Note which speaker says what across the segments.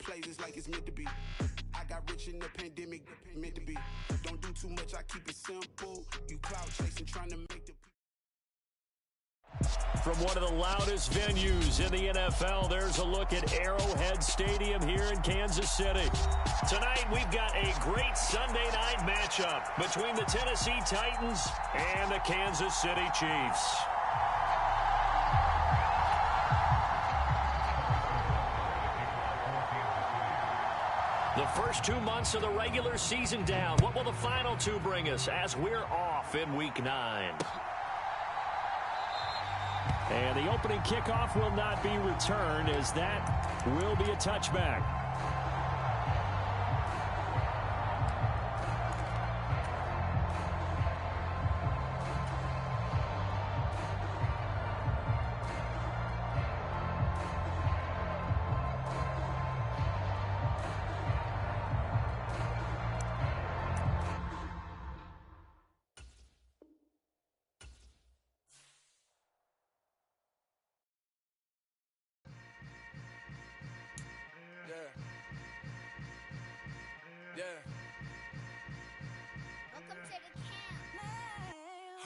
Speaker 1: plays, it's like it's meant to be. I got rich in the pandemic, meant to be. Don't do too much, I keep it simple. You cloud chasing, trying to make the...
Speaker 2: From one of the loudest venues in the NFL, there's a look at Arrowhead Stadium here in Kansas City. Tonight, we've got a great Sunday night matchup between the Tennessee Titans and the Kansas City Chiefs. The first 2 months of the regular season down. What will the final two bring us as we're off in Week 9? And the opening kickoff will not be returned, as that will be a touchback.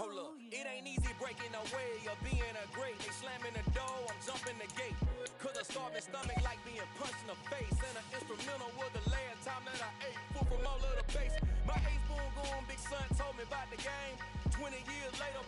Speaker 3: Hold up, it ain't easy breaking away or being a great. They slamming the door, I'm jumping the gate. Cause a starving stomach like being punched in the face. And an instrumental was the last time that I ate. Food from all of the base. My ace boom going, big son told me about the game. 20 years later,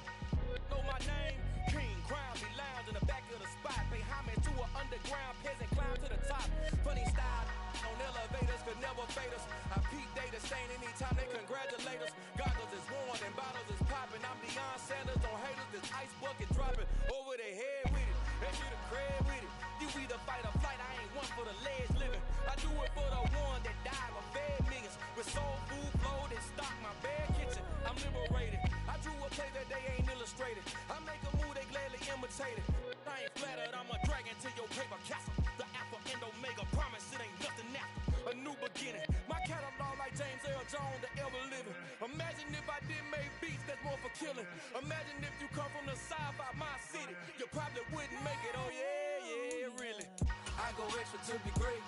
Speaker 3: know my name. King, crown me, lounge in the back of the spot. Pay homage to an underground peasant, climb to the top. Funny style on elevators could never fade us. I peep data saying anytime they congratulate us. Goggles is worn and bottles is popping. I'm Deion Sanders on haters, this ice bucket dropping over their head with it. They should have cred with it. You either fight or flight, I ain't one for the ledge living. I do it for the one that died or fed millions. With soul food, flow, that stock my bare kitchen. I'm liberated. I drew a play that they ain't illustrated. I make a move, they gladly imitate it. I ain't flattered, I'm a dragon to your paper castle. The alpha and omega, promise it ain't nothing after. A new beginning. My catalog like James Earl Jones, the ever living. Imagine if I did make beats that's more for killing. Imagine if you come from the south out my city. You probably wouldn't make it, oh yeah, really. I go extra to be great.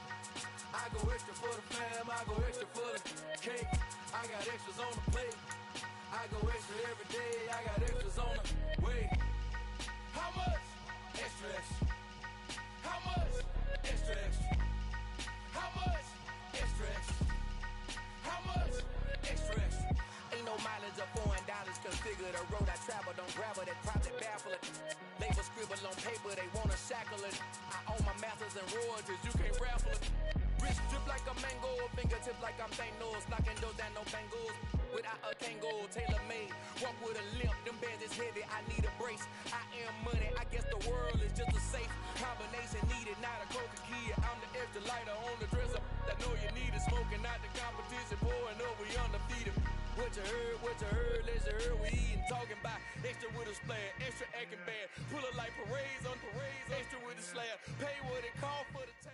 Speaker 3: I go extra for the fam, I go extra for the cake. I got extras on the plate. I go extra every day, I got extras on the way. How much? Extra, extra. How much? Extra, extra. How much? Extra, extra. How much? Extra, extra. Ain't no mileage of $4 configure the road I travel. Don't gravel that probably baffle it. Label scribble on paper, they wanna shackle it. I own my masters and royalties, you can't raffle it. Wrist drip like a mango, fingertips like I'm Thanos. Knocking those down, no bangles. Without a Kango, tailor made. Walk with a limp, them bands is heavy, I need a brace. I am money, I guess the world is just a safe combination needed, not a coca key. I'm the extra lighter on the dresser. I know you need it, smoking out the competition, pouring up, we undefeated. What you heard, let's hear we eating, talking about extra with a splash, extra acting bad. Pull it like parades on parades, extra with a slab. Pay what it cost for the tab.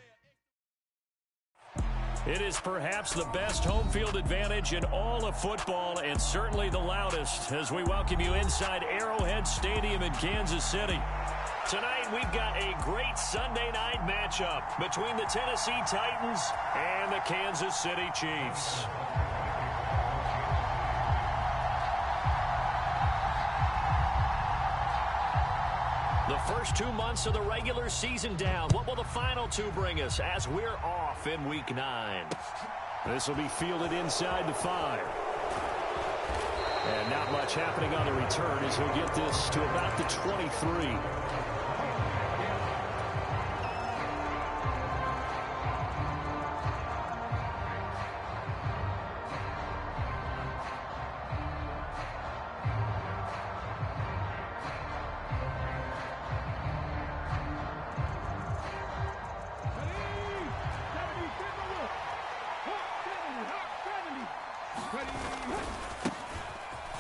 Speaker 2: It is perhaps the best home field advantage in all of football, and certainly the loudest, as we welcome you inside Arrowhead Stadium in Kansas City. Tonight, we've got a great Sunday night matchup between the Tennessee Titans and the Kansas City Chiefs. The first 2 months of the regular season down. What will the final two bring us as we're off in Week 9? This will be fielded inside the 5. And not much happening on the return as he'll get this to about the 23.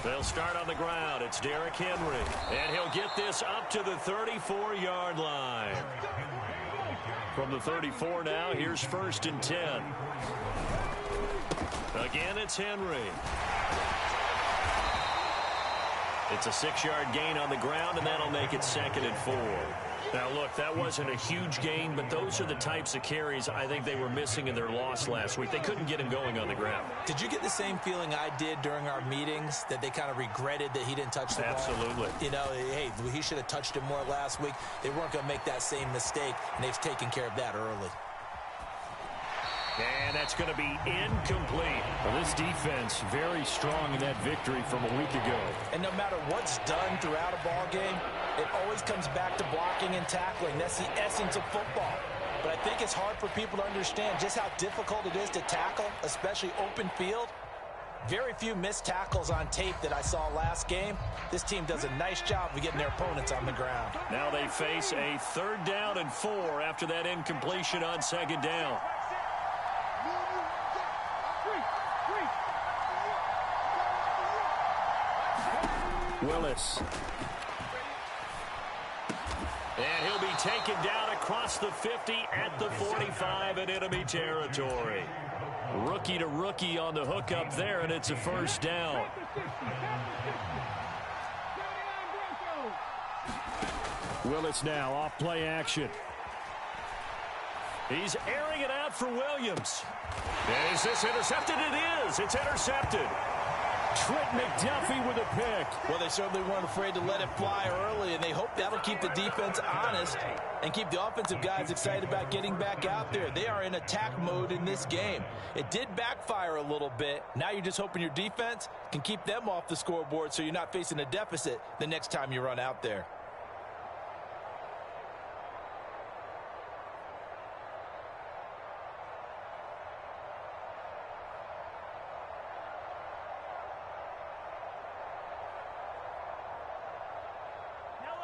Speaker 2: They'll start on the ground. It's Derrick Henry. And he'll get this up to the 34-yard line. From the 34 now, here's 1st and 10. Again, it's Henry. It's a 6-yard gain on the ground, and that'll make it 2nd and 4. Now, look, that wasn't a huge gain, but those are the types of carries I think they were missing in their loss last week. They couldn't get him going on the ground.
Speaker 4: Did you get the same feeling I did during our meetings, that they kind of regretted that he didn't touch the ball?
Speaker 2: Absolutely.
Speaker 4: You know, hey, he should have touched it more last week. They weren't going to make that same mistake, and they've taken care of that early.
Speaker 2: And that's going to be incomplete.
Speaker 5: Well, this defense very strong in that victory from a week ago.
Speaker 4: And no matter what's done throughout a ball game, it always comes back to blocking and tackling. That's the essence of football. But I think it's hard for people to understand just how difficult it is to tackle, especially open field. Very few missed tackles on tape that I saw last game. This team does a nice job of getting their opponents on the ground.
Speaker 2: Now they face a 3rd down and 4 after that incompletion on 2nd down.
Speaker 5: Willis.
Speaker 2: And he'll be taken down across the 50 at the 45 in enemy territory. Rookie to rookie on the hook up there, and it's a 1st down.
Speaker 5: Willis now off play action.
Speaker 2: He's airing it out for Williams. Is this intercepted? It is. It's intercepted.
Speaker 5: Trent McDuffie with a pick.
Speaker 4: Well, they certainly weren't afraid to let it fly early, and they hope that'll keep the defense honest and keep the offensive guys excited about getting back out there. They are in attack mode in this game. It did backfire a little bit. Now you're just hoping your defense can keep them off the scoreboard so you're not facing a deficit the next time you run out there.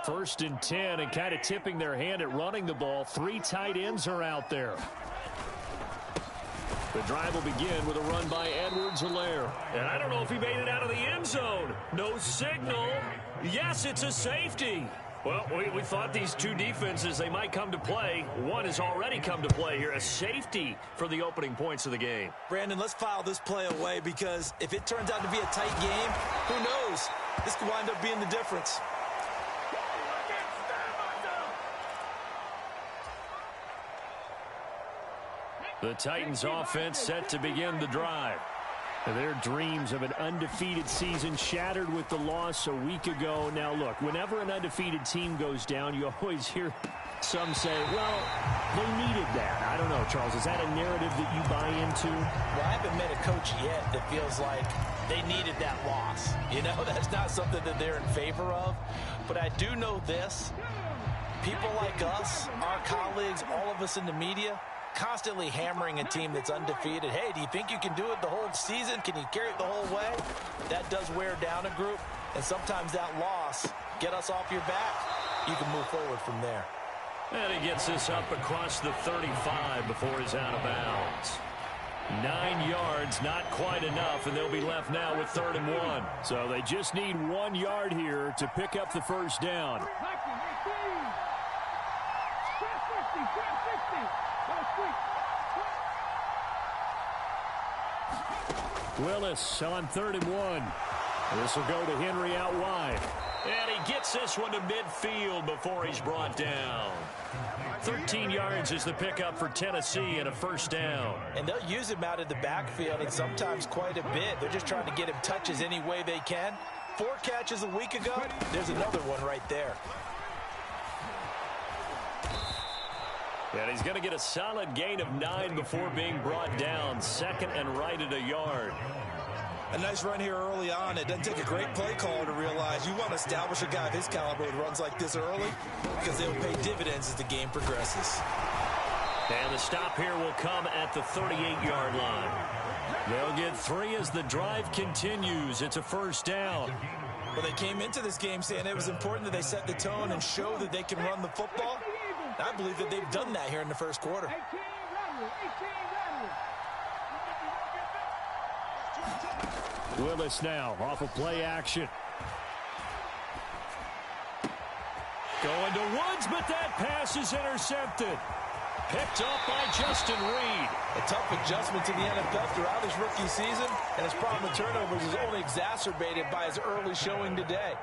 Speaker 5: First and 10, and kind of tipping their hand at running the ball. 3 tight ends are out there. The drive will begin with a run by Edwards-Helaire.
Speaker 2: And I don't know if he made it out of the end zone. No signal. Yes, it's a safety. Well, we thought these two defenses, they might come to play. One has already come to play here. A safety for the opening points of the game.
Speaker 4: Brandon, let's file this play away, because if it turns out to be a tight game, who knows? This could wind up being the difference.
Speaker 2: The Titans offense set to begin the drive.
Speaker 5: Their dreams of an undefeated season shattered with the loss a week ago. Now, look, whenever an undefeated team goes down, you always hear some say, well, they needed that. I don't know, Charles. Is that a narrative that you buy into?
Speaker 4: Well, I haven't met a coach yet that feels like they needed that loss. You know, that's not something that they're in favor of. But I do know this. People like us, our colleagues, all of us in the media, constantly hammering a team that's undefeated. Hey, do you think you can do it the whole season? Can you carry it the whole way? That does wear down a group, and sometimes that loss get us off your back. You can move forward from there.
Speaker 2: And he gets this up across the 35 before he's out of bounds. 9 yards, not quite enough, and they'll be left now with 3rd and 1.
Speaker 5: So they just need 1 yard here to pick up the 1st down. Willis on 3rd and 1. This will go to Henry out wide.
Speaker 2: And he gets this one to midfield before he's brought down. 13 yards is the pickup for Tennessee and a 1st down.
Speaker 4: And they'll use him out of the backfield, and sometimes quite a bit. They're just trying to get him touches any way they can. 4 catches a week ago. There's another one right there.
Speaker 2: And he's going to get a solid gain of 9 before being brought down. 2nd and right at a yard.
Speaker 4: A nice run here early on. It doesn't take a great play caller to realize you want to establish a guy of his caliber who runs like this early, because they'll pay dividends as the game progresses.
Speaker 2: And the stop here will come at the 38-yard line. They'll get 3 as the drive continues. It's a 1st down.
Speaker 4: Well, they came into this game saying it was important that they set the tone and show that they can run the football. I believe that they've done that here in the 1st quarter.
Speaker 5: Willis now off of play action.
Speaker 2: Going to Woods, but that pass is intercepted. Picked up by Justin Reed.
Speaker 4: A tough adjustment to the NFL throughout his rookie season, and his problem with turnovers is only exacerbated by his early showing today.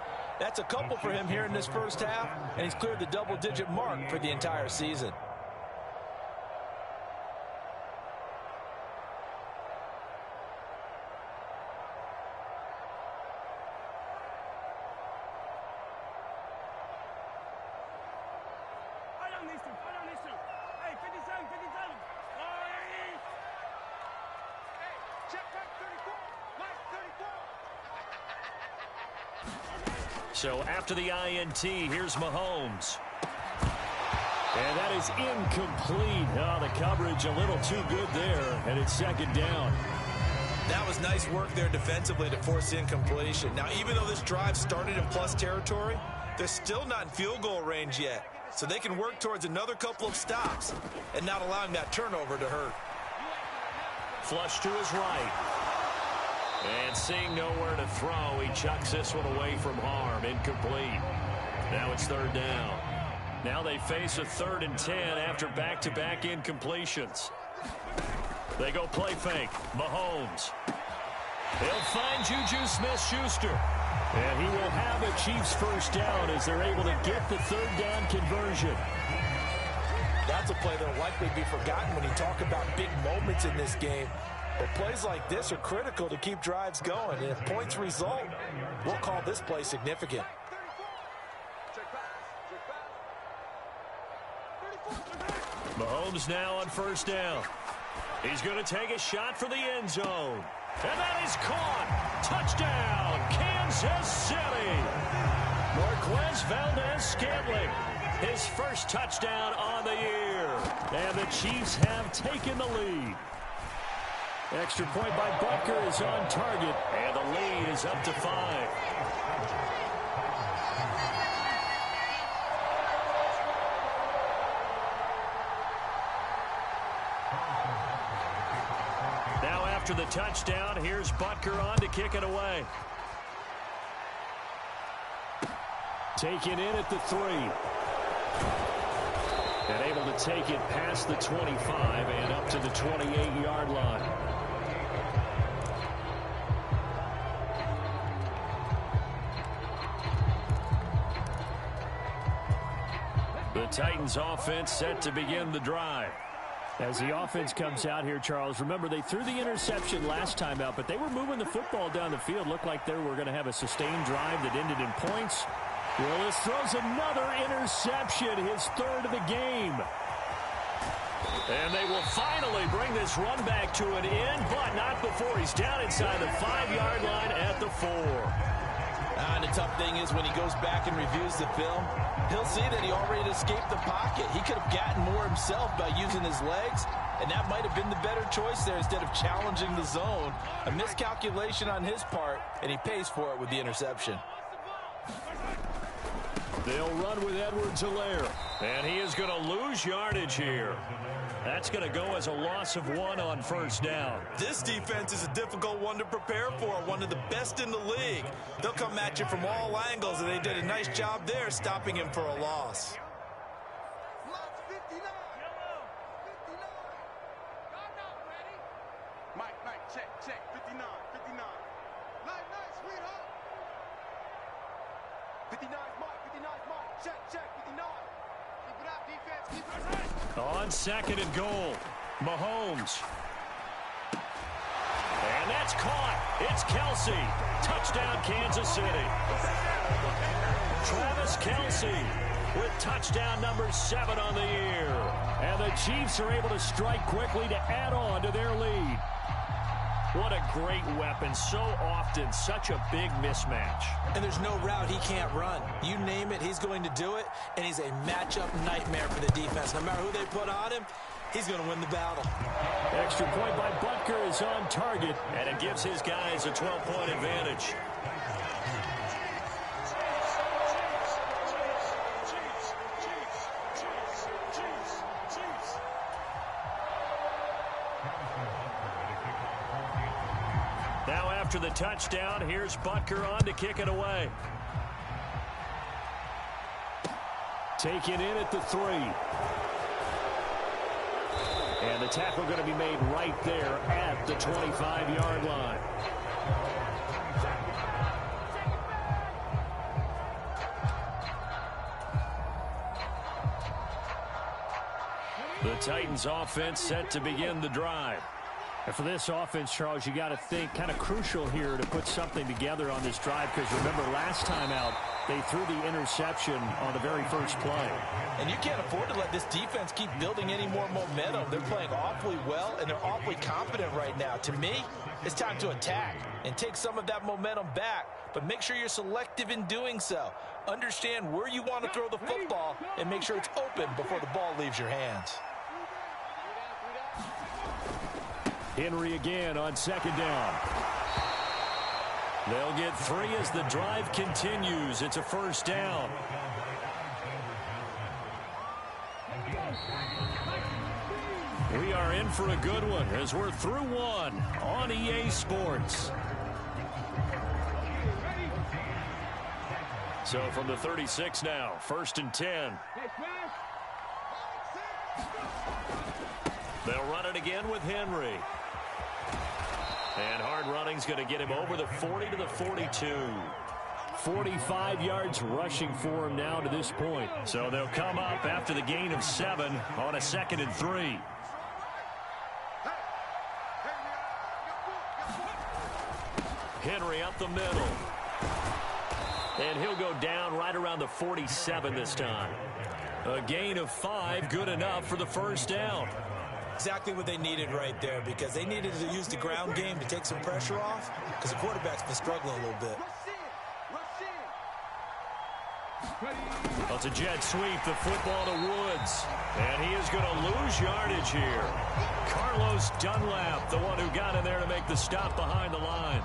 Speaker 4: That's a couple for him here in this first half, and he's cleared the double-digit mark for the entire season.
Speaker 2: So after the INT, here's Mahomes. And that is incomplete. Oh, the coverage a little too good there, and it's second down.
Speaker 4: That was nice work there defensively to force the incompletion. Now, even though this drive started in plus territory, they're still not in field goal range yet. So they can work towards another couple of stops and not allowing that turnover to hurt.
Speaker 2: Flush to his right. And seeing nowhere to throw, he chucks this one away from harm. Incomplete. Now it's third down. Now they face a 3rd and 10 after back-to-back incompletions. They go play fake. Mahomes. They'll find Juju Smith-Schuster. And he will have a Chiefs first down as they're able to get the 3rd down conversion.
Speaker 4: That's a play that will likely be forgotten when you talk about big moments in this game. But plays like this are critical to keep drives going. And if points result, we'll call this play significant.
Speaker 2: Mahomes now on first down. He's going to take a shot for the end zone. And that is caught. Touchdown, Kansas City. Marquez Valdez-Scantling, his first touchdown on the year. And the Chiefs have taken the lead. Extra point by Butker is on target, and the lead is up to 5. Now after the touchdown, here's Butker on to kick it away. Taken in at the 3. And able to take it past the 25 and up to the 28-yard line. The Titans offense set to begin the drive. As the offense comes out here, Charles, remember they threw the interception last time out, but they were moving the football down the field. Looked like they were going to have a sustained drive that ended in points. Willis throws another interception, his 3rd of the game. And they will finally bring this run back to an end, but not before he's down inside the 5-yard line at the 4.
Speaker 4: And the tough thing is when he goes back and reviews the film, he'll see that he already escaped the pocket. He could have gotten more himself by using his legs, and that might have been the better choice there instead of challenging the zone. A miscalculation on his part, and he pays for it with the interception.
Speaker 2: They'll run with Edwards-Helaire, and he is going to lose yardage here. That's going to go as a loss of 1 on first down.
Speaker 4: This defense is a difficult one to prepare for, one of the best in the league. They'll come at you from all angles, and they did a nice job there stopping him for a loss.
Speaker 1: Mike, check, 59. Nice, sweetheart. 59, Mike, check, 59. Keep it up, defense, keep it up.
Speaker 2: On 2nd and goal, Mahomes. And that's caught. It's Kelsey. Touchdown, Kansas City. Travis Kelsey with touchdown number 7 on the year. And the Chiefs are able to strike quickly to add on to their lead. What a great weapon. So often, such a big mismatch.
Speaker 4: And there's no route he can't run. You name it, he's going to do it, and he's a matchup nightmare for the defense. No matter who they put on him, he's going to win the battle.
Speaker 2: Extra point by Butker is on target, and it gives his guys a 12-point advantage. Now after the touchdown, here's Butker on to kick it away. Taken in at the 3. And the tackle going to be made right there at the 25-yard line. The Titans offense set to begin the drive.
Speaker 5: And for this offense, Charles, you got to think kind of crucial here to put something together on this drive, because remember last time out they threw the interception on the very first play.
Speaker 4: And you can't afford to let this defense keep building any more momentum. They're playing awfully well, and they're awfully confident right now. To me, it's time to attack and take some of that momentum back, but make sure you're selective in doing so. Understand where you want to throw the football and make sure it's open before the ball leaves your hands.
Speaker 2: Henry again on second down. They'll get 3 as the drive continues. It's a first down. We are in for a good one as we're through one on EA Sports. So from the 36 now, 1st and 10. They'll run it again with Henry. And hard running's going to get him over the 40 to the 42. 45 yards rushing for him now to this point. So they'll come up after the gain of 7 on a 2nd and 3. Henry up the middle. And he'll go down right around the 47 this time. A gain of 5, good enough for the first down.
Speaker 4: Exactly what they needed right there, because they needed to use the ground game to take some pressure off, because the quarterback's been struggling a little bit.
Speaker 2: Well, it's a jet sweep, the football to Woods. And he is going to lose yardage here. Carlos Dunlap, the one who got in there to make the stop behind the line.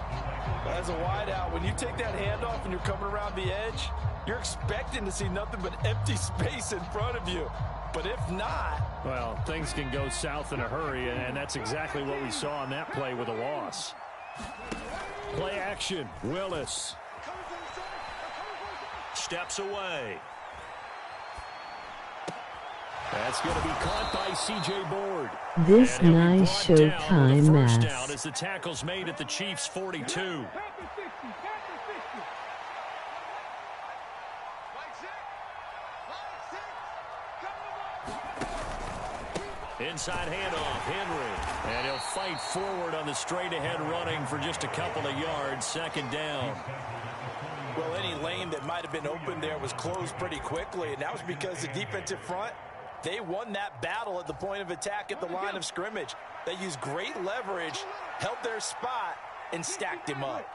Speaker 4: As a wideout, when you take that handoff and you're coming around the edge, you're expecting to see nothing but empty space in front of you. But if not...
Speaker 5: Well, things can go south in a hurry, and that's exactly what we saw on that play with a loss. Play action, Willis.
Speaker 2: Steps away.
Speaker 5: That's going to be caught by C.J. Board.
Speaker 6: This nice Showtime
Speaker 2: first down
Speaker 6: mess.
Speaker 2: as the tackle's made at the Chiefs' 42. Inside handoff, Henry. And he'll fight forward on the straight-ahead running for just a couple of yards. 2nd down.
Speaker 4: Well, any lane that might have been open there was closed pretty quickly, and that was because the defensive front, they won that battle at the point of attack at the line of scrimmage. They used great leverage, held their spot, and stacked him up.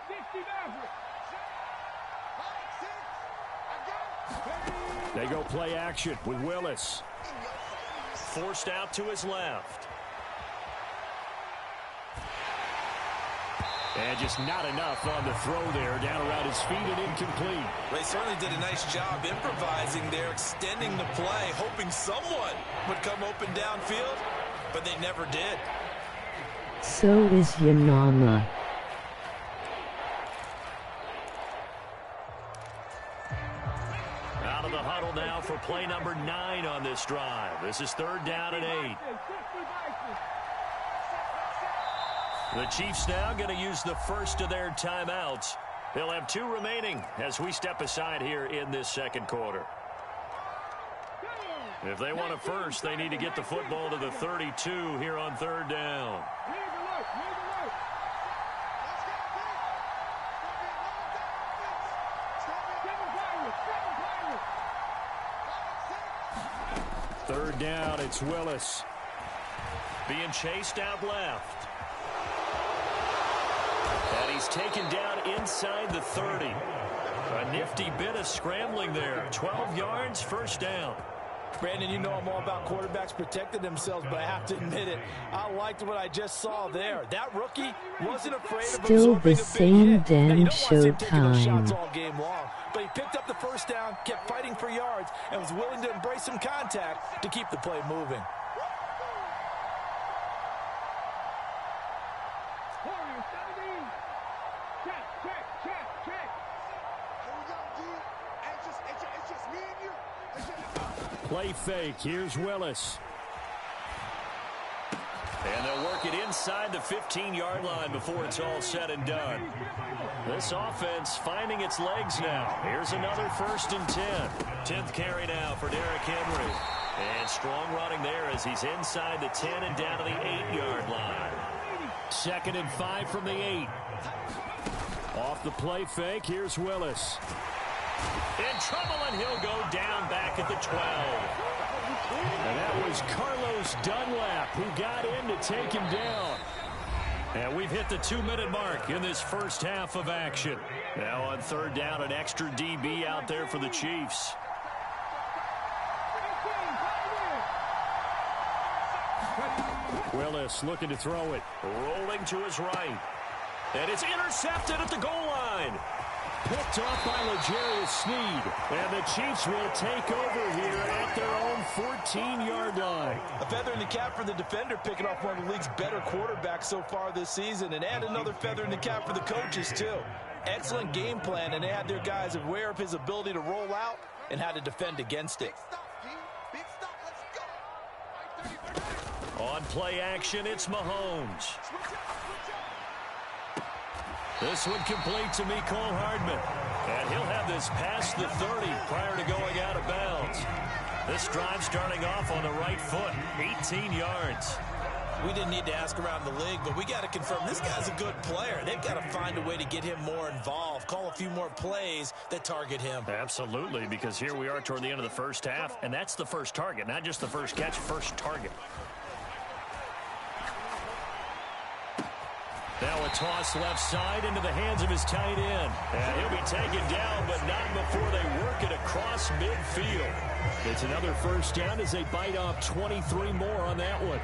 Speaker 5: They go play action with Willis.
Speaker 2: Forced out to his left.
Speaker 5: And just not enough on the throw there, down around his feet and incomplete.
Speaker 4: They certainly did a nice job improvising there, extending the play, hoping someone would come open downfield, but they never did.
Speaker 6: So is your mama.
Speaker 2: Out of the huddle now for play number 9 on this drive. This is 3rd down and 8. The Chiefs now going to use the first of their timeouts. They'll have 2 remaining as we step aside here in this 2nd quarter. If they want a first, they need to get the football to the 32 here on 3rd down.
Speaker 5: Third down, it's Willis.
Speaker 2: Being chased out left. And he's taken down inside the 30. A nifty bit of scrambling there. 12 yards, 1st down.
Speaker 4: Brandon, you know I'm all about quarterbacks protecting themselves, but I have to admit it. I liked what I just saw there. That rookie wasn't afraid of
Speaker 6: Still the same damn
Speaker 4: Showtime.
Speaker 6: Showtime.
Speaker 4: All game long, but he picked up the first down, kept fighting for yards, and was willing to embrace some contact to keep the play moving.
Speaker 5: Play fake. Here's Willis.
Speaker 2: And they'll work it inside the 15-yard line before it's all said and done. This offense finding its legs now. Here's another 1st and 10. 10th carry now for Derrick Henry. And strong running there as he's inside the 10 and down to the 8-yard line.
Speaker 5: 2nd and 5 from the 8. Off the play fake, here's Willis.
Speaker 2: In trouble, and he'll go down back at the 12.
Speaker 5: And that was Carlos Dunlap who got in to take him down.
Speaker 2: And we've hit the 2-minute mark in this first half of action. Now on 3rd down, an extra DB out there for the Chiefs.
Speaker 5: Willis looking to throw it.
Speaker 2: Rolling to his right. And it's intercepted at the goal line.
Speaker 5: Picked off by L'Jarius Sneed. And the Chiefs will take over here at their own 14-yard line.
Speaker 4: A feather in the cap for the defender, picking off one of the league's better quarterbacks so far this season. And add another feather in the cap for the coaches, too. Excellent game plan, and they had their guys aware of his ability to roll out and how to defend against it.
Speaker 2: On play action, it's Mahomes. This one complete to Mecole Hardman. And he'll have this past the 30 prior to going out of bounds. This drive starting off on the right foot, 18 yards.
Speaker 4: We didn't need to ask around the league, but we got to confirm this guy's a good player. They've got to find a way to get him more involved, call a few more plays that target him.
Speaker 2: Absolutely, because here we are toward the end of the first half, and that's the first target, not just the first catch, first target. Now a toss left side into the hands of his tight end. And he'll be taken down, but not before they work it across midfield.
Speaker 5: It's another first down as they bite off 23 more on that one.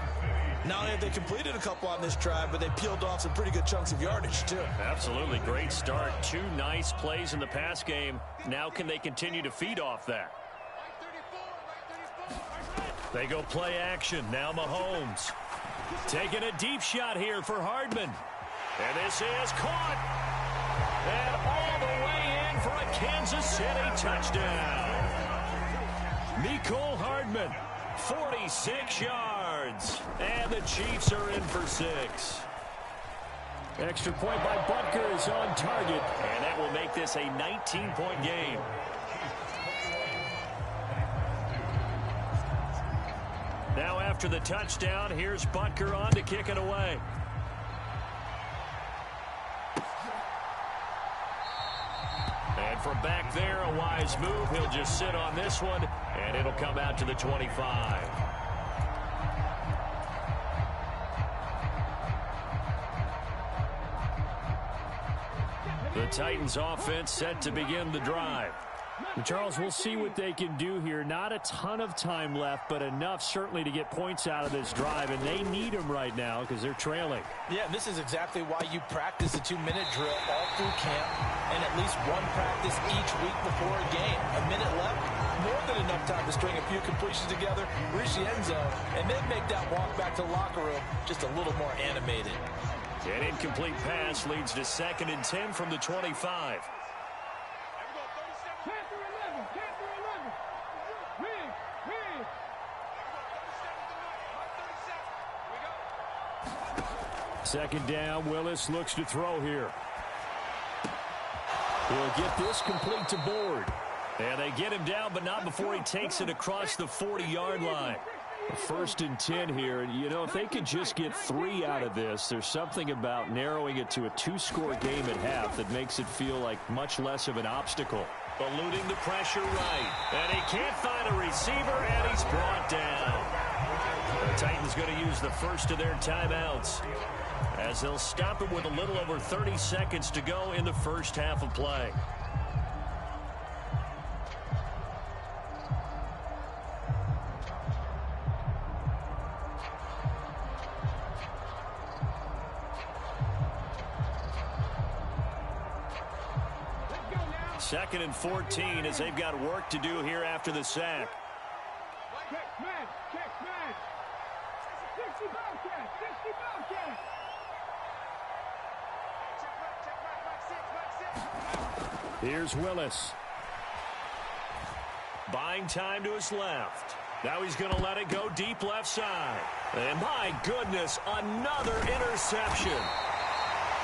Speaker 4: Not only have they completed a couple on this drive, but they peeled off some pretty good chunks of yardage, too.
Speaker 2: Absolutely. Great start. 2 nice plays in the pass game. Now can they continue to feed off that? They go play action. Now Mahomes. Taking a deep shot here for Hardman. And this is caught. And all the way in for a Kansas City touchdown.
Speaker 5: Mecole Hardman,
Speaker 2: 46 yards. And the Chiefs are in for 6.
Speaker 5: Extra point by Butker is on target.
Speaker 2: And that will make this a 19-point game. Now after the touchdown, here's Butker on to kick it away. And from back there, a wise move. He'll just sit on this one, and it'll come out to the 25. The Titans offense set to begin the drive.
Speaker 5: Charles, we'll see what they can do here. Not a ton of time left, but enough certainly to get points out of this drive, and they need them right now because they're trailing.
Speaker 4: Yeah, and this is exactly why you practice a 2-minute drill all through camp and at least one practice each week before a game. A minute left, more than enough time to string a few completions together, reach the end zone, and then make that walk back to the locker room just a little more animated.
Speaker 2: An incomplete pass leads to 2nd and 10 from the 25.
Speaker 5: Second down, Willis looks to throw here. He'll get this complete to Board.
Speaker 2: And they get him down, but not before he takes it across the 40-yard line.
Speaker 5: 1st and 10 here. And, you know, if they could just get 3 out of this, there's something about narrowing it to a 2-score game at half that makes it feel like much less of an obstacle.
Speaker 2: Eluding the pressure right. And he can't find a receiver, and he's brought down. The Titans going to use the first of their timeouts as they'll stop him with a little over 30 seconds to go in the first half of play. Second and 14 as they've got work to do here after the sack.
Speaker 5: Here's Willis.
Speaker 2: Buying time to his left. Now he's going to let it go deep left side. And my goodness, another interception.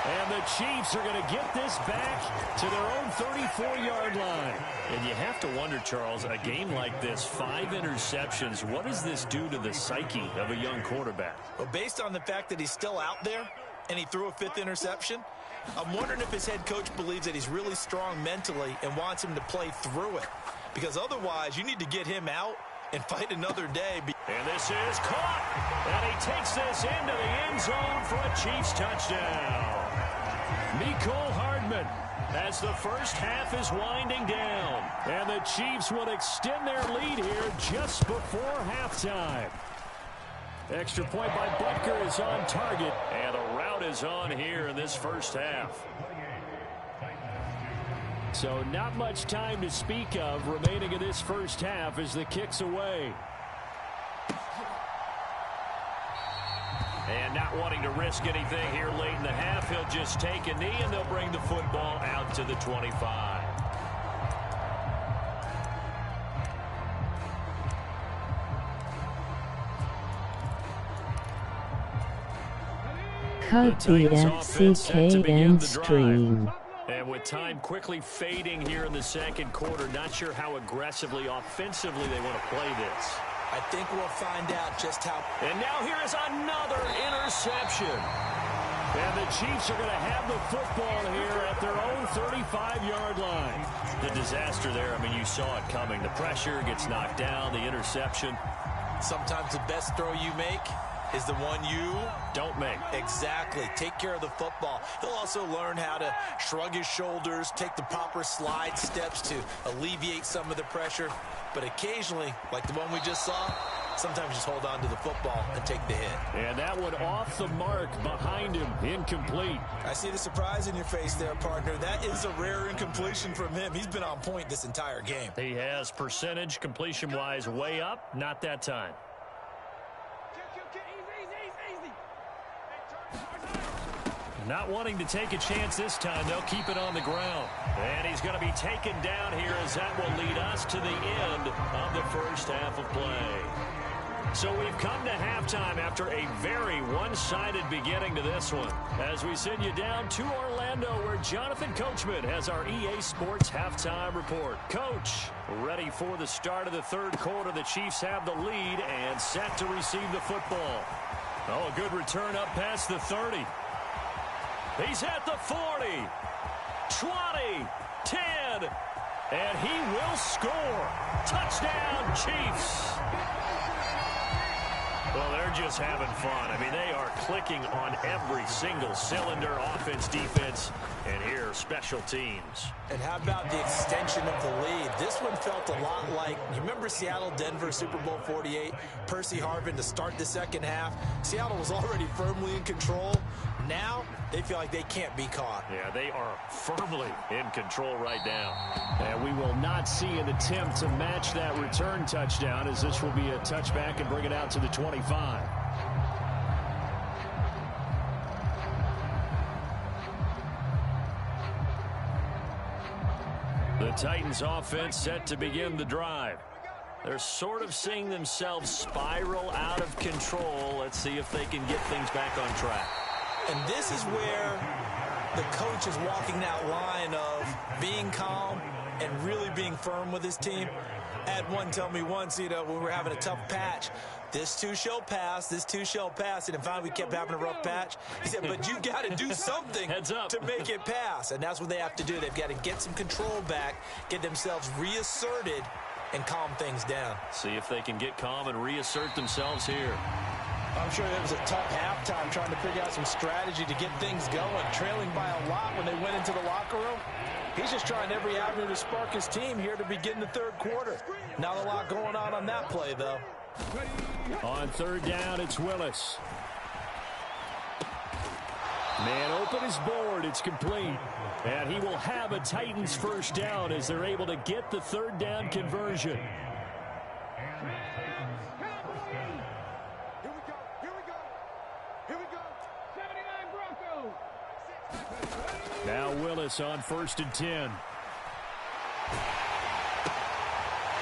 Speaker 5: And the Chiefs are going to get this back to their own 34-yard line.
Speaker 2: And you have to wonder, Charles, a game like this, 5 interceptions, what does this do to the psyche of a young quarterback?
Speaker 4: Well, based on the fact that he's still out there and he threw a 5th interception, I'm wondering if his head coach believes that he's really strong mentally and wants him to play through it. Because otherwise, you need to get him out and fight another day.
Speaker 2: And this is caught. And he takes this into the end zone for a Chiefs touchdown. Mecole Hardman as the first half is winding down.
Speaker 5: And the Chiefs will extend their lead here just before halftime. Extra point by Butker is on target.
Speaker 2: And a route is on here in this first half.
Speaker 5: So not much time to speak of remaining in this first half as the kick's away.
Speaker 2: And not wanting to risk anything here late in the half, he'll just take a knee and they'll bring the football out to the 25.
Speaker 6: Cut the FCKN stream.
Speaker 2: And with time quickly fading here in the second quarter, not sure how aggressively, offensively they want to play this.
Speaker 4: I think we'll find out just how.
Speaker 2: And now here is another interception.
Speaker 5: And the Chiefs are going to have the football here at their own 35-yard line.
Speaker 2: The disaster there, I mean, you saw it coming. The pressure gets knocked down, the interception.
Speaker 4: Sometimes the best throw you make is the one you
Speaker 2: don't make.
Speaker 4: Exactly. Take care of the football. He'll also learn how to shrug his shoulders, take the proper slide steps to alleviate some of the pressure. But occasionally, like the one we just saw, sometimes just hold on to the football and take the hit.
Speaker 5: And that one off the mark behind him, incomplete.
Speaker 4: I see the surprise in your face there, partner. That is a rare incompletion from him. He's been on point this entire game.
Speaker 2: He has percentage completion-wise way up, not that time. Not wanting to take a chance this time, they'll keep it on the ground. And he's going to be taken down here as that will lead us to the end of the first half of play. So we've come to halftime after a very one-sided beginning to this one. As we send you down to Orlando, where Jonathan Coachman has our EA Sports halftime report. Coach, ready for the start of the third quarter. The Chiefs have the lead and set to receive the football. Oh, a good return up past the 30. He's at the 40, 20, 10, and he will score. Touchdown, Chiefs. Well, they're just having fun. I mean, they are clicking on every single cylinder, offense, defense, and here, special teams.
Speaker 4: And how about the extension of the lead? This one felt a lot like, you remember Seattle-Denver Super Bowl 48? Percy Harvin to start the second half. Seattle was already firmly in control. Now, they feel like they can't be caught.
Speaker 2: Yeah, they are firmly in control right now.
Speaker 5: And we will not see an attempt to match that return touchdown, as this will be a touchback and bring it out to the 25.
Speaker 2: The Titans offense set to begin the drive. They're sort of seeing themselves spiral out of control. Let's see if they can get things back on track.
Speaker 4: And this is where the coach is walking that line of being calm and really being firm with his team. I had one tell me once, when we were having a tough patch, this too shall pass, this too shall pass. And finally we kept having a rough patch. He said, but you got to do something to make it pass. And that's what they have to do. They've got to get some control back, get themselves reasserted, and calm things down.
Speaker 2: See if they can get calm and reassert themselves here.
Speaker 4: I'm sure it was a tough halftime trying to figure out some strategy to get things going. Trailing by a lot when they went into the locker room. He's just trying every avenue to spark his team here to begin the third quarter. Not a lot going on that play, though.
Speaker 5: On third down, it's Willis. Man open is board. It's complete. And he will have a Titans first down as they're able to get the third down conversion. Now Willis on 1st and 10.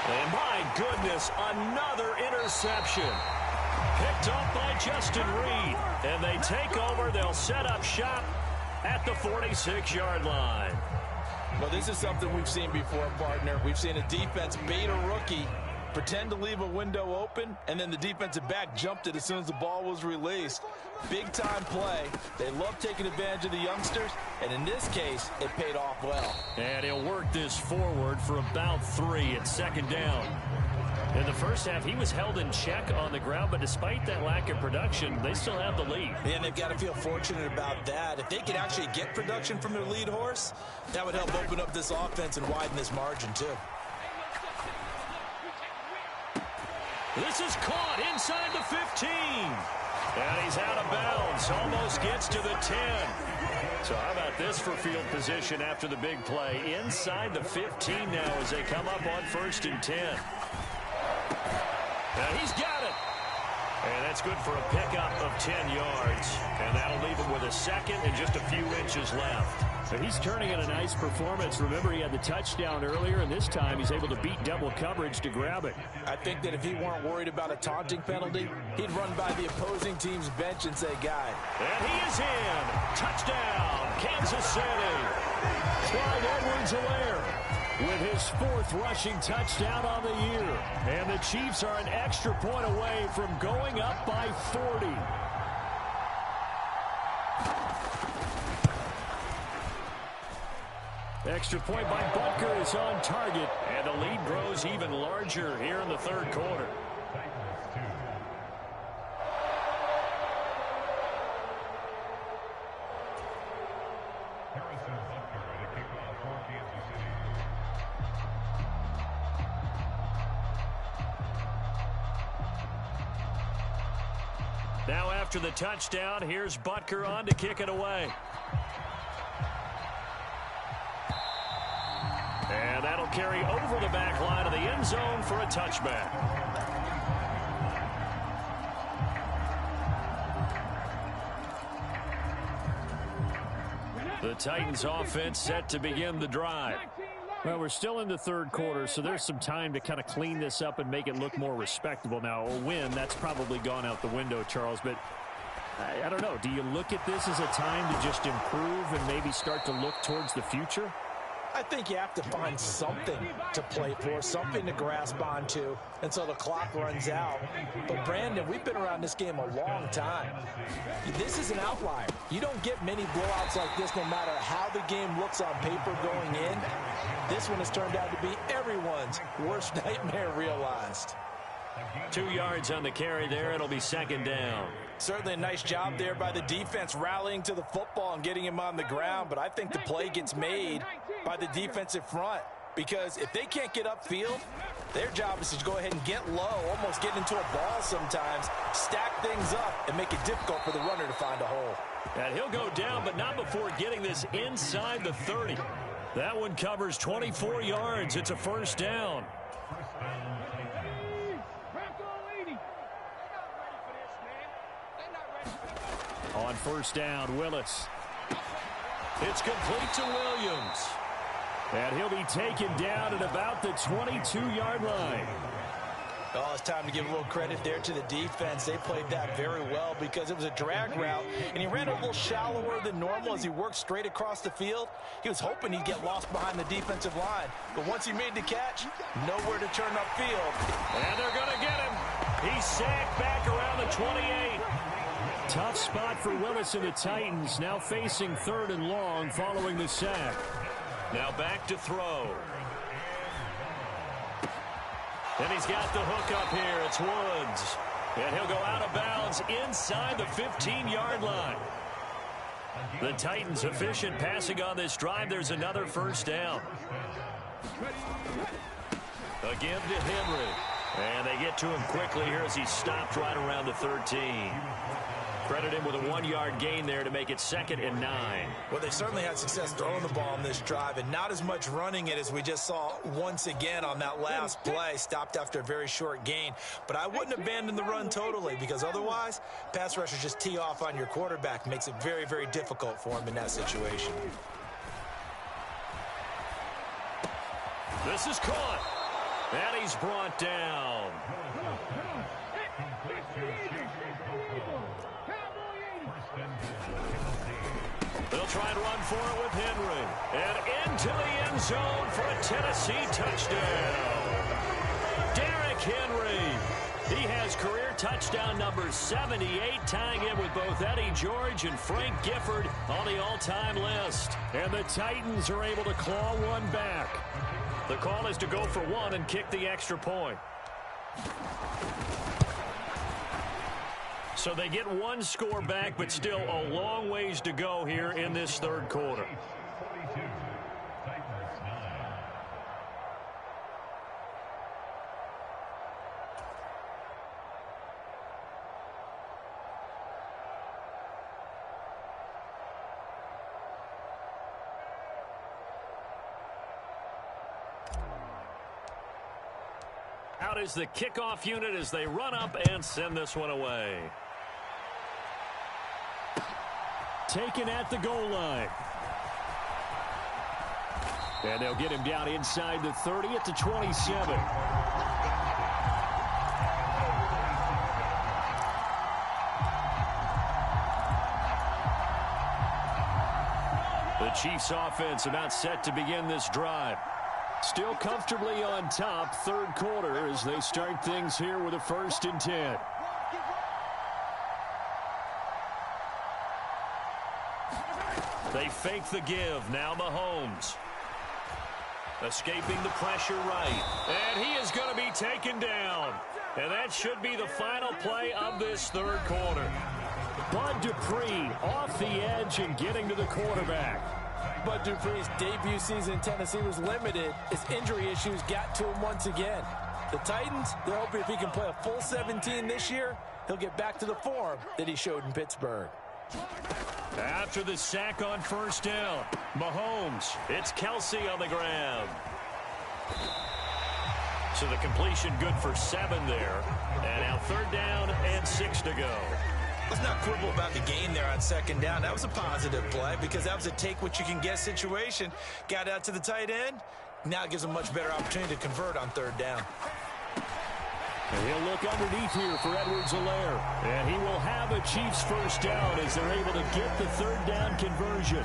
Speaker 2: And my goodness, another interception. Picked up by Justin Reed. And they take over. They'll set up shop. at the 46-yard line.
Speaker 4: Well, this is something we've seen before, partner. We've seen a defense bait a rookie, pretend to leave a window open, and then the defensive back jumped it as soon as the ball was released. Big-time play. They love taking advantage of the youngsters, and in this case, it paid off well.
Speaker 2: And he'll work this forward for about 3 at second down. In the first half, he was held in check on the ground, but despite that lack of production, they still have the lead.
Speaker 4: And they've got to feel fortunate about that. If they could actually get production from their lead horse, that would help open up this offense and widen this margin, too.
Speaker 2: This is caught inside the 15. And he's out of bounds. Almost gets to the 10. So how about this for field position after the big play? Inside the 15 now as they come up on 1st and 10. Now he's got it. And that's good for a pickup of 10 yards. And that'll leave him with a second and just a few inches left.
Speaker 5: So he's turning in a nice performance. Remember, he had the touchdown earlier, and this time he's able to beat double coverage to grab it.
Speaker 4: I think that if he weren't worried about a taunting penalty, he'd run by the opposing team's bench and say, guy.
Speaker 2: And he is in. Touchdown, Kansas City. Clyde Edwards-Helaire with his 4th rushing touchdown on the year. And the Chiefs are an extra point away from going up by 40. Extra point by Butker is on target. And the lead grows even larger here in the 3rd quarter. Now after the touchdown, here's Butker on to kick it away. And that'll carry over the back line of the end zone for a touchback. The Titans offense set to begin the drive.
Speaker 5: Well, we're still in the 3rd quarter, so there's some time to kind of clean this up and make it look more respectable. Now, a win, that's probably gone out the window, Charles, but I don't know. Do you look at this as a time to just improve and maybe start to look towards the future?
Speaker 4: I think you have to find something to play for, something to grasp onto until the clock runs out. But, Brandon, we've been around this game a long time. This is an outlier. You don't get many blowouts like this no matter how the game looks on paper going in. This one has turned out to be everyone's worst nightmare realized.
Speaker 2: 2 yards on the carry there. It'll be 2nd down.
Speaker 4: Certainly a nice job there by the defense rallying to the football and getting him on the ground, but I think the play gets made by the defensive front because if they can't get upfield, their job is to go ahead and get low, almost get into a ball sometimes, stack things up, and make it difficult for the runner to find a hole.
Speaker 2: And he'll go down, but not before getting this inside the 30. That one covers 24 yards. It's a 1st down. On 1st down, Willis. It's complete to Williams. And he'll be taken down at about the 22-yard line.
Speaker 4: Oh, it's time to give a little credit there to the defense. They played that very well because it was a drag route, and he ran a little shallower than normal as he worked straight across the field. He was hoping he'd get lost behind the defensive line, but once he made the catch, nowhere to turn upfield.
Speaker 2: And they're going to get him. He's sacked back around the 28.
Speaker 5: Tough spot for Willis and the Titans, now facing 3rd and long following the sack.
Speaker 2: Now back to throw. And he's got the hook up here. It's Woods. And he'll go out of bounds inside the 15-yard line. The Titans efficient passing on this drive. There's another 1st down. Again to Henry. And they get to him quickly here as he stopped right around the 13. Credit him with a 1-yard gain there to make it 2nd and 9.
Speaker 4: Well, they certainly had success throwing the ball on this drive and not as much running it as we just saw once again on that last play. Stopped after a very short gain. But I wouldn't abandon the run totally because otherwise, pass rushers just tee off on your quarterback. Makes it very, very difficult for him in that situation.
Speaker 2: This is caught. And he's brought down. They'll try and run for it with Henry. And into the end zone for a Tennessee touchdown. Derrick Henry. He has career touchdown number 78, tying it with both Eddie George and Frank Gifford on the all-time list.
Speaker 5: And the Titans are able to claw one back.
Speaker 2: The call is to go for one and kick the extra point. So they get one score back, but still a long ways to go here in this third quarter. Out is the kickoff unit as they run up and send this one away.
Speaker 5: Taken at the goal line. And they'll get him down inside the 30 at the 27.
Speaker 2: The Chiefs offense about set to begin this drive.
Speaker 5: Still comfortably on top, third quarter, as they start things here with a 1st and 10.
Speaker 2: They fake the give. Now Mahomes. Escaping the pressure right. And he is going to be taken down. And that should be the final play of this third quarter.
Speaker 5: Bud Dupree off the edge and getting to the quarterback.
Speaker 4: Bud Dupree's debut season in Tennessee was limited as injury issues got to him once again. The Titans, they're hoping if he can play a full 17 this year, he'll get back to the form that he showed in Pittsburgh.
Speaker 2: After the sack on 1st down, Mahomes, it's Kelsey on the ground. So the completion good for 7 there. And now 3rd down and 6 to go.
Speaker 7: Let's not quibble about the gain there on 2nd down. That was a positive play because that was a take-what-you-can-get situation. Got out to the tight end. Now it gives a much better opportunity to convert on 3rd down.
Speaker 5: And he'll look underneath here for Edwards-Helaire. And he will have a Chiefs 1st down as they're able to get the 3rd down conversion.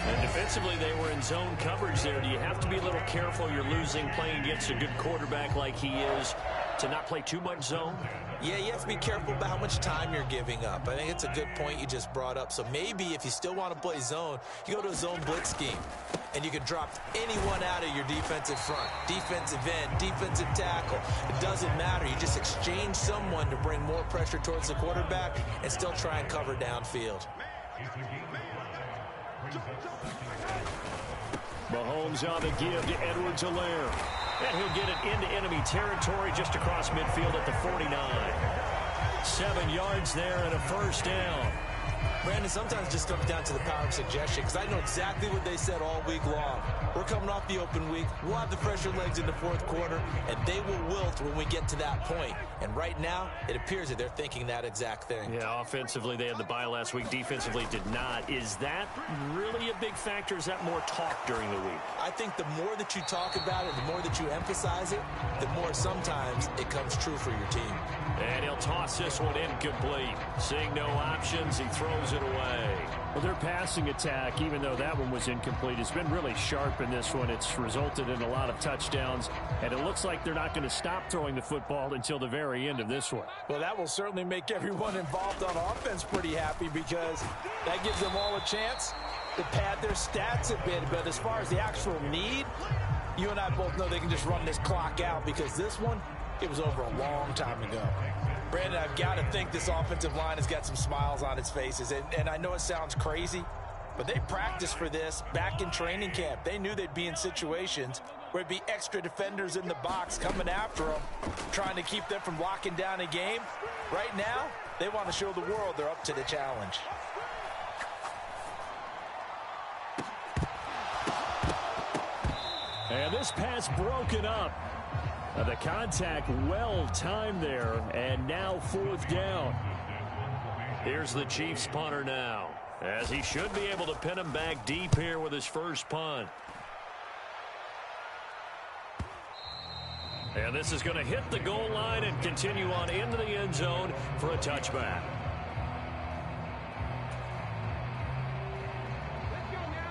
Speaker 2: And defensively, they were in zone coverage there. Do you have to be a little careful? You're losing playing against a good quarterback like he is to not play too much zone?
Speaker 7: Yeah, you have to be careful about how much time you're giving up. I think it's a good point you just brought up. So maybe if you still want to play zone, you go to a zone blitz scheme. And you can drop anyone out of your defensive front, defensive end, defensive tackle. It doesn't matter. You just exchange someone to bring more pressure towards the quarterback and still try and cover downfield.
Speaker 5: Mahomes on the give to Edwards-Helaire.
Speaker 2: And he'll get it into enemy territory just across midfield at the 49. 7 yards there and a 1st down.
Speaker 7: Brandon, sometimes it just comes down to the power of suggestion because I know exactly what they said all week long. We're coming off the open week. We'll have the fresher legs in the 4th quarter, and they will wilt when we get to that point. And right now, it appears that they're thinking that exact thing.
Speaker 2: Yeah, offensively, they had the bye last week. Defensively, did not. Is that really a big factor? Is that more talk during the week?
Speaker 7: I think the more that you talk about it, the more that you emphasize it, the more sometimes it comes true for your team.
Speaker 2: And he'll toss this one incomplete. Seeing no options, he throws it away.
Speaker 5: Well, their passing attack, even though that one was incomplete, has been really sharp in this one. It's resulted in a lot of touchdowns, and it looks like they're not going to stop throwing the football until the very end of this one.
Speaker 4: Well, that will certainly make everyone involved on offense pretty happy because that gives them all a chance to pad their stats a bit. But as far as the actual need, you and I both know they can just run this clock out because this one, it was over a long time ago. Brandon, I've got to think this offensive line has got some smiles on its faces. And I know it sounds crazy, but they practiced for this back in training camp. They knew they'd be in situations where there'd be extra defenders in the box coming after them, trying to keep them from locking down a game. Right now, they want to show the world they're up to the challenge.
Speaker 5: And this pass broken up. The contact well timed there, and now 4th down.
Speaker 2: Here's the Chiefs punter now, as he should be able to pin him back deep here with his first punt. And this is going to hit the goal line and continue on into the end zone for a touchback.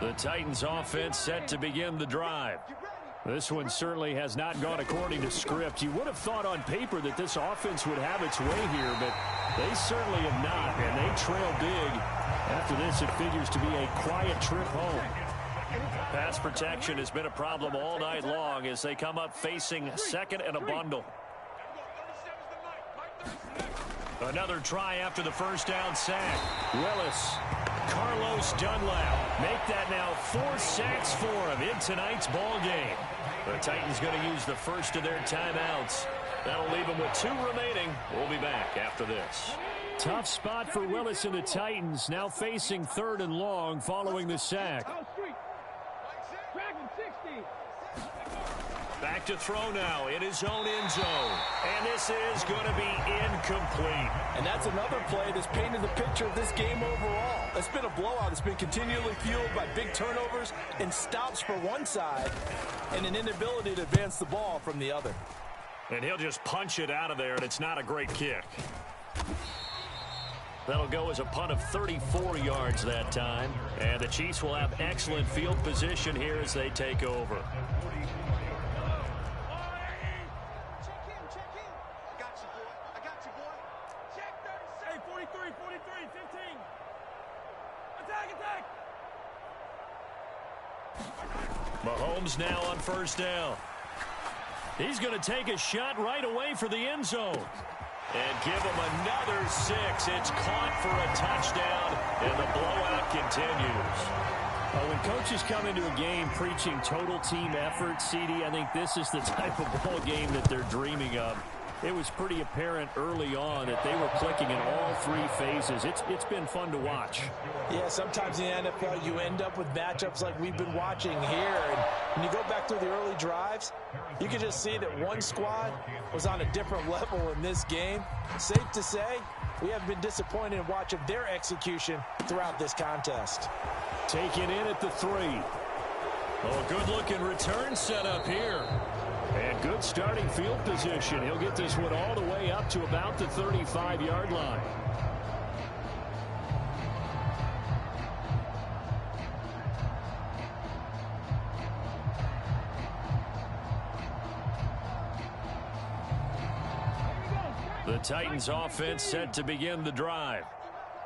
Speaker 2: The Titans offense set to begin the drive. This one certainly has not gone according to script. You would have thought on paper that this offense would have its way here, but they certainly have not, and they trail big. After this, it figures to be a quiet trip home. Pass protection has been a problem all night long as they come up facing second and a bundle. Another try after the first down sack. Willis. Carlos Dunlap make that now 4 sacks for him in tonight's ball game. The Titans going to use the first of their timeouts. That'll leave them with 2 remaining. We'll be back after this. Tough spot for Willis and the Titans, now facing 3rd and long following the sack. Back to throw now in his own end zone. And this is going to be incomplete.
Speaker 7: And that's another play that's painted the picture of this game overall. It's been a blowout. It's been continually fueled by big turnovers and stops for one side and an inability to advance the ball from the other.
Speaker 2: And he'll just punch it out of there, and it's not a great kick. That'll go as a punt of 34 yards that time. And the Chiefs will have excellent field position here as they take over. Mahomes now on first down. He's going to take a shot right away for the end zone. And give him another 6. It's caught for a touchdown, and the blowout continues. When coaches come into a game preaching total team effort, CD, I think this is the type of ball game that they're dreaming of. It was pretty apparent early on that they were clicking in all 3 phases. It's been fun to watch.
Speaker 7: Yeah, sometimes in the NFL you end up with matchups like we've been watching here. And when you go back through the early drives, you can just see that one squad was on a different level in this game. Safe to say, we haven't been disappointed in watching their execution throughout this contest.
Speaker 2: Taken in at the 3. Oh, good-looking return set up here. And good starting field position. He'll get this one all the way up to about the 35-yard line. The Titans offense set to begin the drive.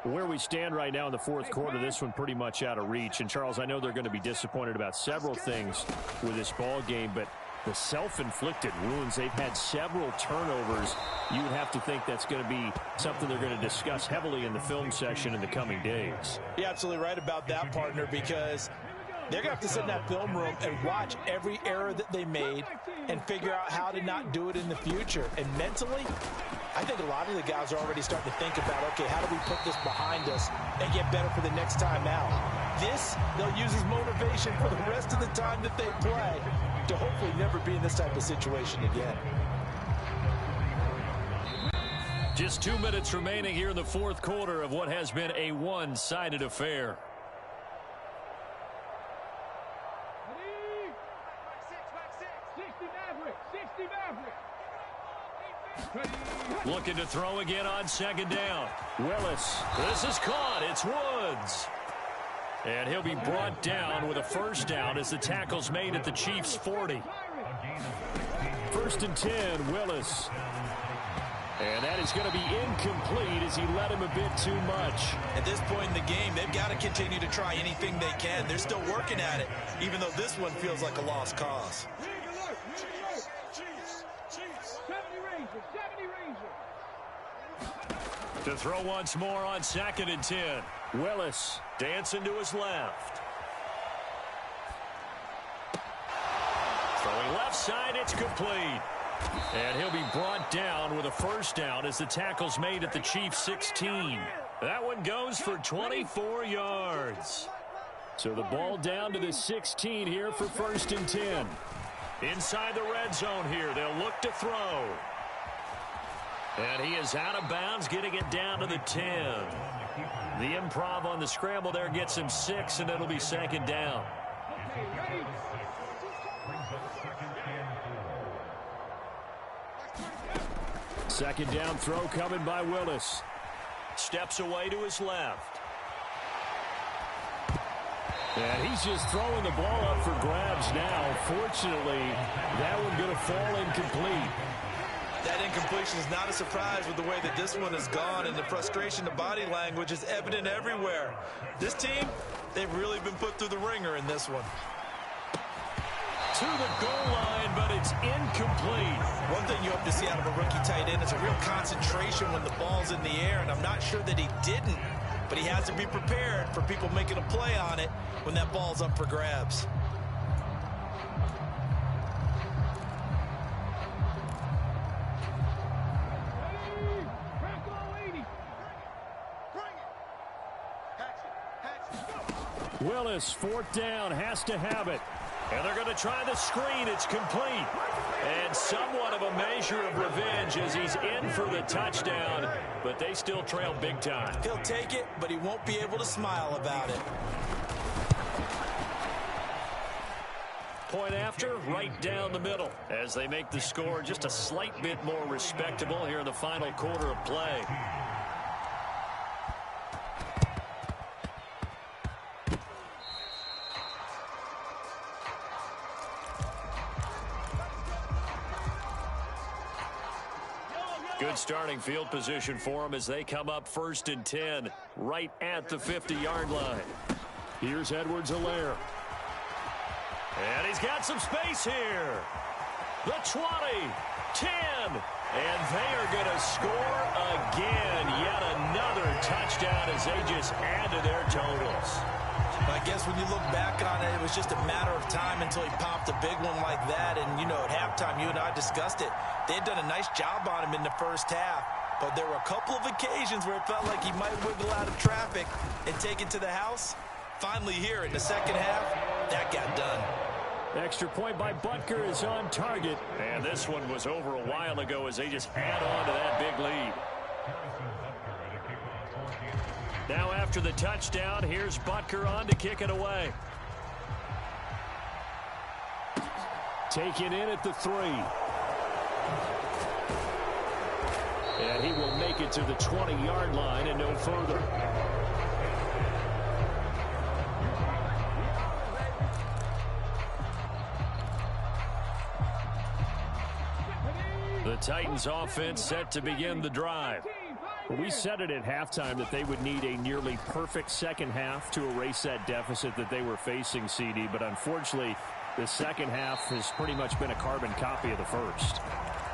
Speaker 2: Where we stand right now in the 4th quarter, this one pretty much out of reach. And, Charles, I know they're going to be disappointed about several things with this ball game, but the self-inflicted wounds, they've had several turnovers. You would have to think that's going to be something they're going to discuss heavily in the film session in the coming days.
Speaker 7: You're absolutely right about that, partner, because they're going to have to sit in that film room and watch every error that they made and figure out how to not do it in the future. And mentally, I think a lot of the guys are already starting to think about, okay, how do we put this behind us and get better for the next time out? This, they'll use as motivation for the rest of the time that they play to hopefully never be in this type of situation again.
Speaker 2: Just 2 minutes remaining here in the 4th quarter of what has been a one-sided affair. Looking to throw again on 2nd down. Willis. This is caught. It's Woods. And he'll be brought down with a first down as the tackle's made at the Chiefs' 40. 1st and 10, Willis. And that is going to be incomplete as he led him a bit too much.
Speaker 7: At this point in the game, they've got to continue to try anything they can. They're still working at it, even though this one feels like a lost cause.
Speaker 2: To throw once more on 2nd and 10. Willis dancing to his left. Throwing left side, it's complete. And he'll be brought down with a first down as the tackle's made at the Chiefs' 16. That one goes for 24 yards. So the ball down to the 16 here for 1st and 10. Inside the red zone here, they'll look to throw. And he is out of bounds, getting it down to the 10. The improv on the scramble there gets him 6, and it'll be 2nd down. Second down throw coming by Willis. Steps away to his left.
Speaker 5: And he's just throwing the ball up for grabs now. Fortunately, that one going to fall incomplete.
Speaker 7: That incompletion is not a surprise with the way that this one has gone, and the frustration, the body language is evident everywhere. This team, they've really been put through the ringer in this one.
Speaker 2: To the goal line, but it's incomplete.
Speaker 7: One thing you hope to see out of a rookie tight end is a real concentration when the ball's in the air, and I'm not sure that he didn't, but he has to be prepared for people making a play on it when that ball's up for grabs.
Speaker 5: Willis, fourth down, has to have it.
Speaker 2: And they're going to try the screen. It's complete. And somewhat of a measure of revenge as he's in for the touchdown, but they still trail big time.
Speaker 7: He'll take it, but he won't be able to smile about it.
Speaker 2: Point after, right down the middle, as they make the score just a slight bit more respectable here in the final quarter of play. Good starting field position for them as they come up 1st and 10, right at the 50-yard line.
Speaker 5: Here's Edwards-Helaire.
Speaker 2: And he's got some space here. The 20, 10, and they are going to score again. Yet another touchdown as they just add to their totals.
Speaker 7: I guess when you look back on it, it was just a matter of time until he popped a big one like that. And, you know, at halftime, you and I discussed it. They had done a nice job on him in the first half. But there were a couple of occasions where it felt like he might wiggle out of traffic and take it to the house. Finally here in the second half, that got done.
Speaker 5: Extra point by Butker is on target.
Speaker 2: And this one was over a while ago as they just add on to that big lead. Now after the touchdown, here's Butker on to kick it away.
Speaker 5: Taken in at the 3. And he will make it to the 20-yard line and no further.
Speaker 2: The Titans offense set to begin the drive.
Speaker 5: We said it at halftime that they would need a nearly perfect second half to erase that deficit that they were facing, CD. But unfortunately, the second half has pretty much been a carbon copy of the first.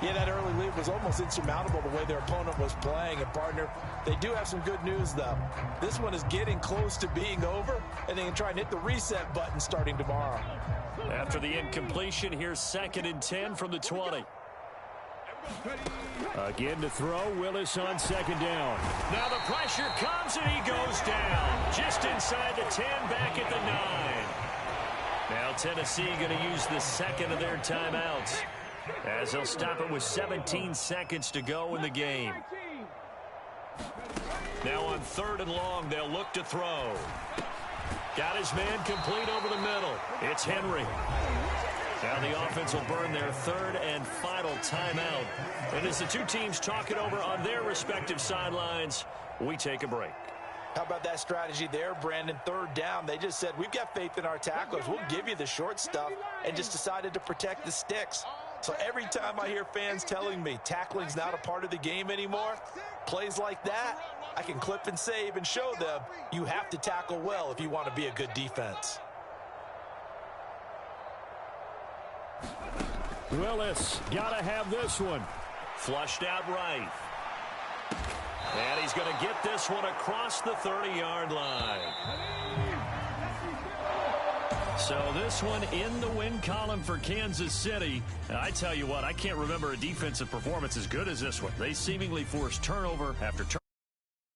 Speaker 7: Yeah, that early lead was almost insurmountable the way their opponent was playing. And, partner, they do have some good news, though. This one is getting close to being over, and they can try and hit the reset button starting tomorrow.
Speaker 2: After the incompletion, here's 2nd and 10 from the 20.
Speaker 5: Again to throw, Willis on 2nd down.
Speaker 2: Now the pressure comes and he goes down. Just inside the 10, back at the 9. Now Tennessee going to use the second of their timeouts as they'll stop it with 17 seconds to go in the game. Now on 3rd and long, they'll look to throw. Got his man complete over the middle. It's Henry. Now the offense will burn their 3rd and final timeout. And as the two teams talk it over on their respective sidelines, we take a break.
Speaker 7: How about that strategy there, Brandon? 3rd down. They just said, we've got faith in our tacklers. We'll give you the short stuff, and just decided to protect the sticks. So every time I hear fans telling me tackling's not a part of the game anymore, plays like that, I can clip and save and show them you have to tackle well if you want to be a good defense.
Speaker 5: Willis, gotta have this one.
Speaker 2: Flushed out right. And he's going to get this one across the 30-yard line. So this one in the win column for Kansas City. And I tell you what, I can't remember a defensive performance as good as this one. They seemingly forced turnover after turnover.